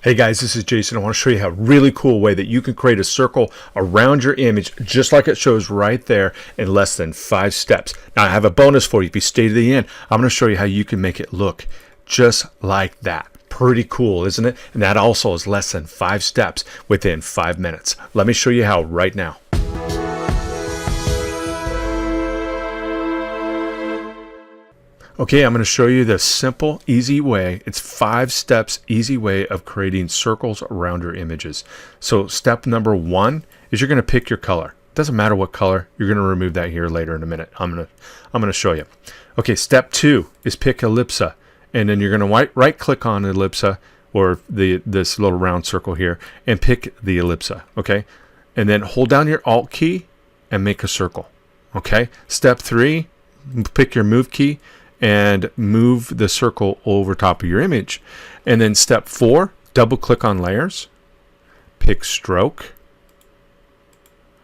Hey guys, this is Jason. I want to show you a really cool way that you can create a circle around your image just like it shows right there in less than 5 steps. Now I have a bonus for you. If you stay to the end, I'm going to show you how you can make it look just like that. Pretty cool, isn't it? And that also is less than 5 steps within 5 minutes. Let me show you how right now. Okay, I'm going to show you the simple, easy way. It's 5 steps, easy way of creating circles around your images. So step number 1 is you're going to pick your color. Doesn't matter what color. You're going to remove that here later in a minute. I'm going to show you. Okay, step 2 is pick Ellipse, and then you're going to right click on Ellipse or this little round circle here and pick the Ellipse. Okay, and then hold down your Alt key and make a circle. Okay, step 3, pick your Move key and move the circle over top of your image. And then step 4, double click on layers, pick stroke,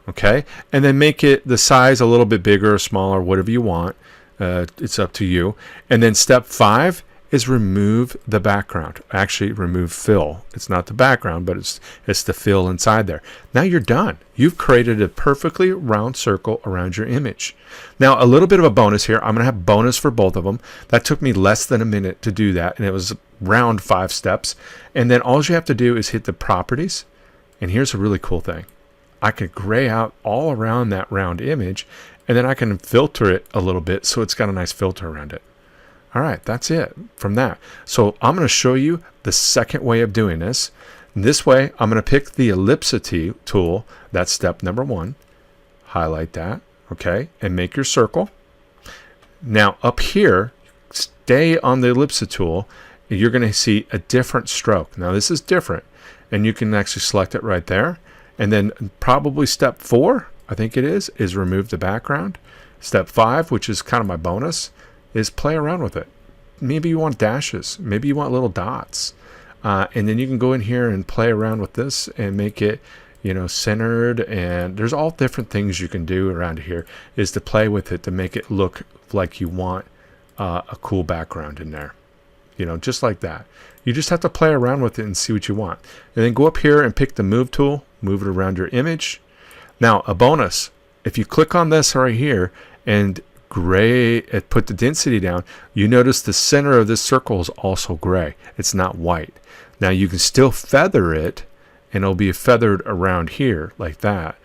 okay, and then make it the size a little bit bigger or smaller, whatever you want. It's up to you. And then step 5 is remove the background. Actually, remove fill. It's not the background, but it's the fill inside there. Now you're done. You've created a perfectly round circle around your image. Now, a little bit of a bonus here. I'm going to have bonus for both of them. That took me less than a minute to do that, and it was round 5 steps. And then all you have to do is hit the properties. And here's a really cool thing. I could gray out all around that round image, and then I can filter it a little bit so it's got a nice filter around it. All right, that's it from that. So I'm going to show you the second way of doing this. This way, I'm going to pick the Ellipse tool. That's step number 1. Highlight that, okay, and make your circle. Now up here, stay on the Ellipse tool. You're going to see a different stroke. Now this is different, and you can actually select it right there. And then probably step 4, I think it is remove the background. Step 5, which is kind of my bonus, is play around with it. Maybe you want dashes, maybe you want little dots, and then you can go in here and play around with this and make it, you know, centered. And there's all different things you can do around here, is to play with it to make it look like you want a cool background in there, you know, just like that. You just have to play around with it and see what you want, and then go up here and pick the move tool, move it around your image. Now a bonus, if you click on this right here and gray, put the density down, you notice the center of this circle is also gray. It's not white. Now you can still feather it, and it'll be feathered around here like that,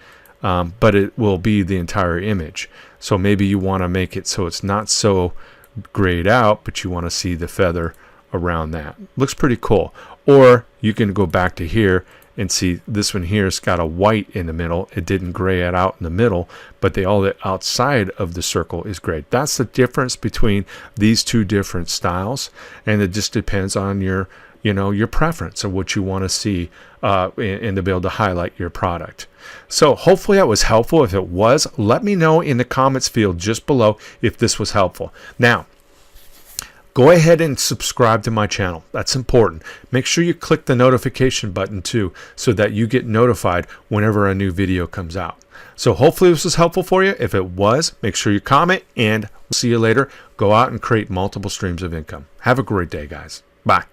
but it will be the entire image. So maybe you want to make it so it's not so grayed out, but you want to see the feather around that. Looks pretty cool. Or you can go back to here and see this one here has got a white in the middle. It didn't gray it out in the middle, but all the outside of the circle is gray. That's the difference between these two different styles, and it just depends on your, you know, your preference of what you want to see and to be able to highlight your product. So hopefully that was helpful. If it was, let me know in the comments field just below if this was helpful. Now, go ahead and subscribe to my channel. That's important. Make sure you click the notification button too, so that you get notified whenever a new video comes out. So hopefully this was helpful for you. If it was, make sure you comment, and we'll see you later. Go out and create multiple streams of income. Have a great day, guys. Bye.